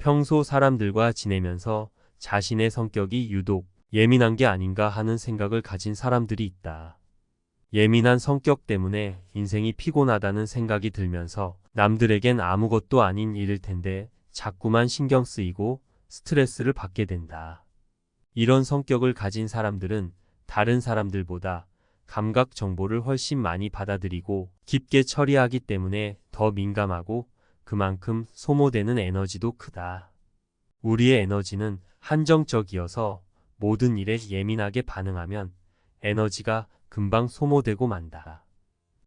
평소 사람들과 지내면서 자신의 성격이 유독 예민한 게 아닌가 하는 생각을 가진 사람들이 있다. 예민한 성격 때문에 인생이 피곤하다는 생각이 들면서 남들에겐 아무것도 아닌 일일 텐데 자꾸만 신경 쓰이고 스트레스를 받게 된다. 이런 성격을 가진 사람들은 다른 사람들보다 감각 정보를 훨씬 많이 받아들이고 깊게 처리하기 때문에 더 민감하고 그만큼 소모되는 에너지도 크다. 우리의 에너지는 한정적이어서 모든 일에 예민하게 반응하면 에너지가 금방 소모되고 만다.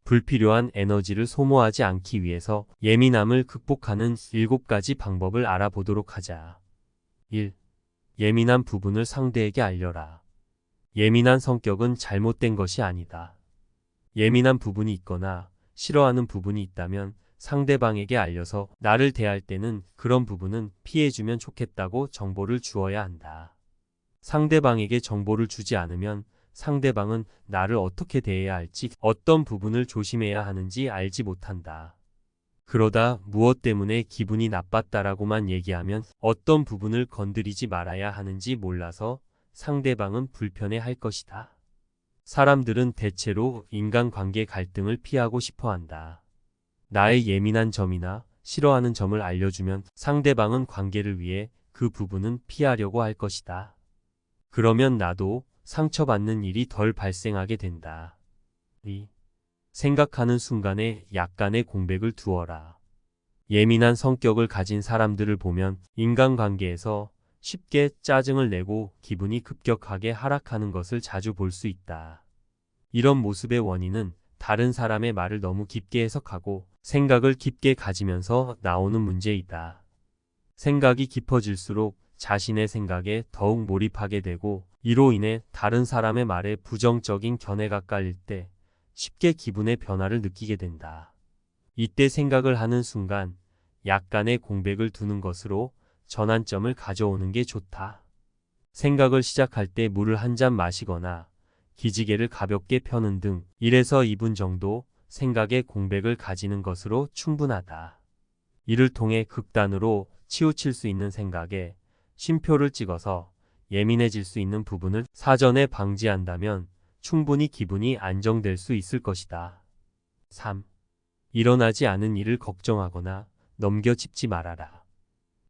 불필요한 에너지를 소모하지 않기 위해서 예민함을 극복하는 7가지 방법을 알아보도록 하자. 1. 예민한 부분을 상대에게 알려라. 예민한 성격은 잘못된 것이 아니다. 예민한 부분이 있거나 싫어하는 부분이 있다면 상대방에게 알려서 나를 대할 때는 그런 부분은 피해주면 좋겠다고 정보를 주어야 한다. 상대방에게 정보를 주지 않으면 상대방은 나를 어떻게 대해야 할지, 어떤 부분을 조심해야 하는지 알지 못한다. 그러다 무엇 때문에 기분이 나빴다라고만 얘기하면 어떤 부분을 건드리지 말아야 하는지 몰라서 상대방은 불편해할 것이다. 사람들은 대체로 인간관계 갈등을 피하고 싶어 한다. 나의 예민한 점이나 싫어하는 점을 알려주면 상대방은 관계를 위해 그 부분은 피하려고 할 것이다. 그러면 나도 상처받는 일이 덜 발생하게 된다. 2. 생각하는 순간에 약간의 공백을 두어라. 예민한 성격을 가진 사람들을 보면 인간관계에서 쉽게 짜증을 내고 기분이 급격하게 하락하는 것을 자주 볼 수 있다. 이런 모습의 원인은 다른 사람의 말을 너무 깊게 해석하고 생각을 깊게 가지면서 나오는 문제이다. 생각이 깊어질수록 자신의 생각에 더욱 몰입하게 되고 이로 인해 다른 사람의 말에 부정적인 견해가 깔릴 때 쉽게 기분의 변화를 느끼게 된다. 이때 생각을 하는 순간 약간의 공백을 두는 것으로 전환점을 가져오는 게 좋다. 생각을 시작할 때 물을 한 잔 마시거나 기지개를 가볍게 펴는 등 1에서 2분 정도 생각의 공백을 가지는 것으로 충분하다. 이를 통해 극단으로 치우칠 수 있는 생각에 쉼표를 찍어서 예민해질 수 있는 부분을 사전에 방지한다면 충분히 기분이 안정될 수 있을 것이다. 3. 일어나지 않은 일을 걱정하거나 넘겨짚지 말아라.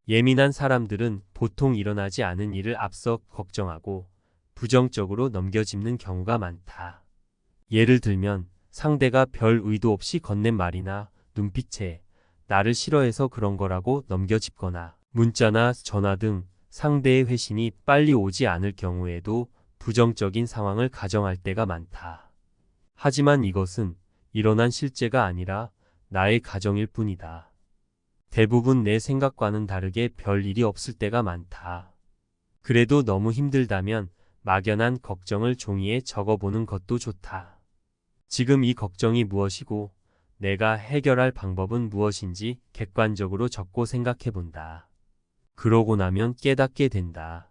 예민한 사람들은 보통 일어나지 않은 일을 앞서 걱정하고 부정적으로 넘겨짚는 경우가 많다. 예를 들면 상대가 별 의도 없이 건넨 말이나 눈빛에 나를 싫어해서 그런 거라고 넘겨짚거나 문자나 전화 등 상대의 회신이 빨리 오지 않을 경우에도 부정적인 상황을 가정할 때가 많다. 하지만 이것은 일어난 실제가 아니라 나의 가정일 뿐이다. 대부분 내 생각과는 다르게 별 일이 없을 때가 많다. 그래도 너무 힘들다면 막연한 걱정을 종이에 적어보는 것도 좋다. 지금 이 걱정이 무엇이고 내가 해결할 방법은 무엇인지 객관적으로 적고 생각해본다. 그러고 나면 깨닫게 된다.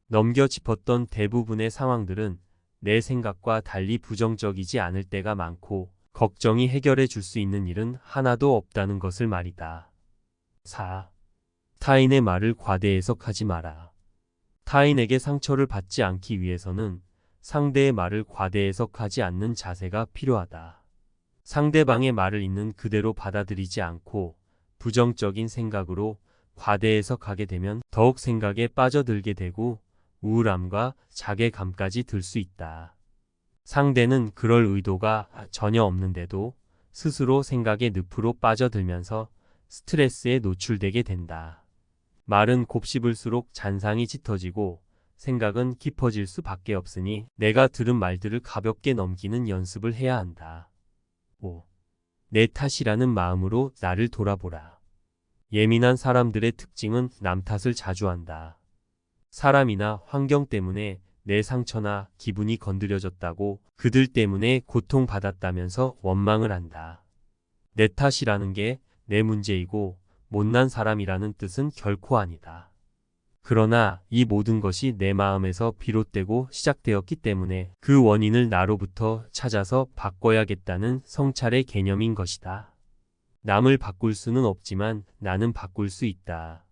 넘겨짚었던 대부분의 상황들은 내 생각과 달리 부정적이지 않을 때가 많고 걱정이 해결해 줄 수 있는 일은 하나도 없다는 것을 말이다. 4. 타인의 말을 과대 해석하지 마라. 타인에게 상처를 받지 않기 위해서는 상대의 말을 과대 해석하지 않는 자세가 필요하다. 상대방의 말을 있는 그대로 받아들이지 않고 부정적인 생각으로 과대 해석하게 되면 더욱 생각에 빠져들게 되고 우울함과 자괴감까지 들 수 있다. 상대는 그럴 의도가 전혀 없는데도 스스로 생각의 늪으로 빠져들면서 스트레스에 노출되게 된다. 말은 곱씹을수록 잔상이 짙어지고 생각은 깊어질 수밖에 없으니 내가 들은 말들을 가볍게 넘기는 연습을 해야 한다. 5. 내 탓이라는 마음으로 나를 돌아보라. 예민한 사람들의 특징은 남 탓을 자주 한다. 사람이나 환경 때문에 내 상처나 기분이 건드려졌다고 그들 때문에 고통받았다면서 원망을 한다. 내 탓이라는 게 내 문제이고 못난 사람이라는 뜻은 결코 아니다. 그러나 이 모든 것이 내 마음에서 비롯되고 시작되었기 때문에 그 원인을 나로부터 찾아서 바꿔야겠다는 성찰의 개념인 것이다. 남을 바꿀 수는 없지만 나는 바꿀 수 있다.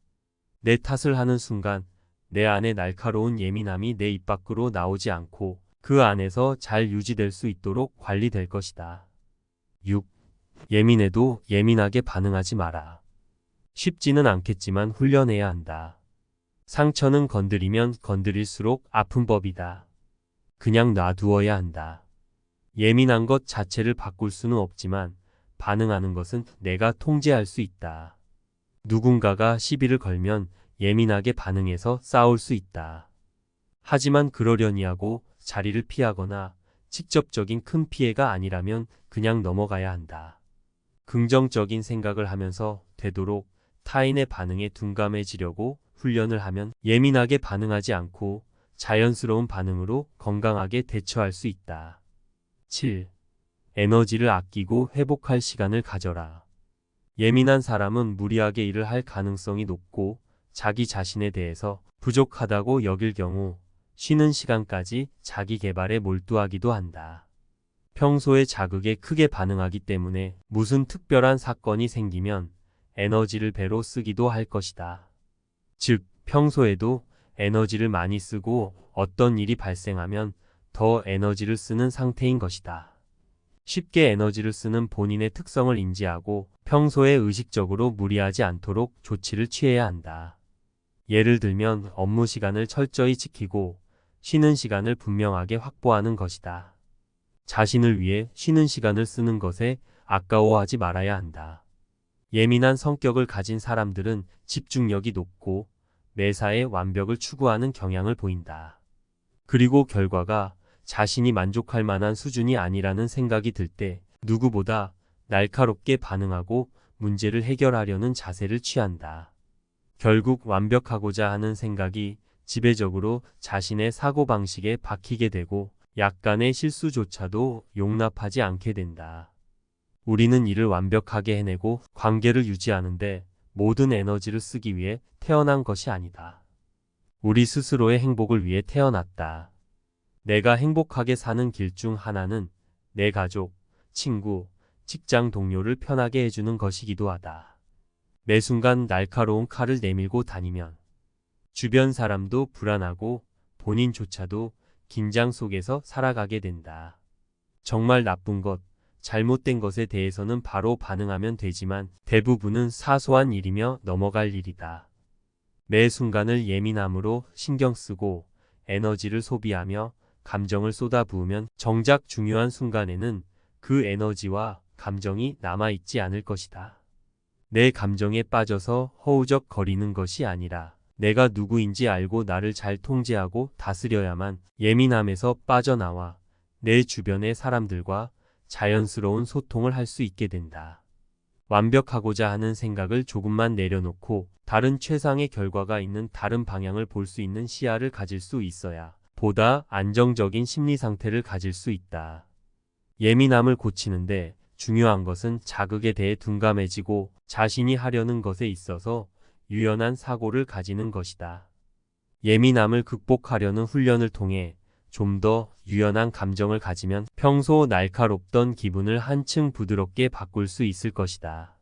내 탓을 하는 순간 내 안에 날카로운 예민함이 내 입 밖으로 나오지 않고 그 안에서 잘 유지될 수 있도록 관리될 것이다. 6. 예민해도 예민하게 반응하지 마라. 쉽지는 않겠지만 훈련해야 한다. 상처는 건드리면 건드릴수록 아픈 법이다. 그냥 놔두어야 한다. 예민한 것 자체를 바꿀 수는 없지만 반응하는 것은 내가 통제할 수 있다. 누군가가 시비를 걸면 예민하게 반응해서 싸울 수 있다. 하지만 그러려니 하고 자리를 피하거나 직접적인 큰 피해가 아니라면 그냥 넘어가야 한다. 긍정적인 생각을 하면서 되도록 타인의 반응에 둔감해지려고 훈련을 하면 예민하게 반응하지 않고 자연스러운 반응으로 건강하게 대처할 수 있다. 7. 에너지를 아끼고 회복할 시간을 가져라. 예민한 사람은 무리하게 일을 할 가능성이 높고 자기 자신에 대해서 부족하다고 여길 경우 쉬는 시간까지 자기 개발에 몰두하기도 한다. 평소에 자극에 크게 반응하기 때문에 무슨 특별한 사건이 생기면 에너지를 배로 쓰기도 할 것이다. 즉, 평소에도 에너지를 많이 쓰고 어떤 일이 발생하면 더 에너지를 쓰는 상태인 것이다. 쉽게 에너지를 쓰는 본인의 특성을 인지하고 평소에 의식적으로 무리하지 않도록 조치를 취해야 한다. 예를 들면 업무 시간을 철저히 지키고 쉬는 시간을 분명하게 확보하는 것이다. 자신을 위해 쉬는 시간을 쓰는 것에 아까워하지 말아야 한다. 예민한 성격을 가진 사람들은 집중력이 높고 매사에 완벽을 추구하는 경향을 보인다. 그리고 결과가 자신이 만족할 만한 수준이 아니라는 생각이 들 때 누구보다 날카롭게 반응하고 문제를 해결하려는 자세를 취한다. 결국 완벽하고자 하는 생각이 지배적으로 자신의 사고방식에 박히게 되고 약간의 실수조차도 용납하지 않게 된다. 우리는 일을 완벽하게 해내고 관계를 유지하는데 모든 에너지를 쓰기 위해 태어난 것이 아니다. 우리 스스로의 행복을 위해 태어났다. 내가 행복하게 사는 길 중 하나는 내 가족, 친구, 직장 동료를 편하게 해주는 것이기도 하다. 매 순간 날카로운 칼을 내밀고 다니면 주변 사람도 불안하고 본인조차도 긴장 속에서 살아가게 된다. 정말 나쁜 것, 잘못된 것에 대해서는 바로 반응하면 되지만 대부분은 사소한 일이며 넘어갈 일이다. 매 순간을 예민함으로 신경 쓰고 에너지를 소비하며 감정을 쏟아부으면 정작 중요한 순간에는 그 에너지와 감정이 남아있지 않을 것이다. 내 감정에 빠져서 허우적거리는 것이 아니라 내가 누구인지 알고 나를 잘 통제하고 다스려야만 예민함에서 빠져나와 내 주변의 사람들과 자연스러운 소통을 할 수 있게 된다. 완벽하고자 하는 생각을 조금만 내려놓고 다른 최상의 결과가 있는 다른 방향을 볼 수 있는 시야를 가질 수 있어야 보다 안정적인 심리 상태를 가질 수 있다. 예민함을 고치는데 중요한 것은 자극에 대해 둔감해지고 자신이 하려는 것에 있어서 유연한 사고를 가지는 것이다. 예민함을 극복하려는 훈련을 통해 좀 더 유연한 감정을 가지면 평소 날카롭던 기분을 한층 부드럽게 바꿀 수 있을 것이다.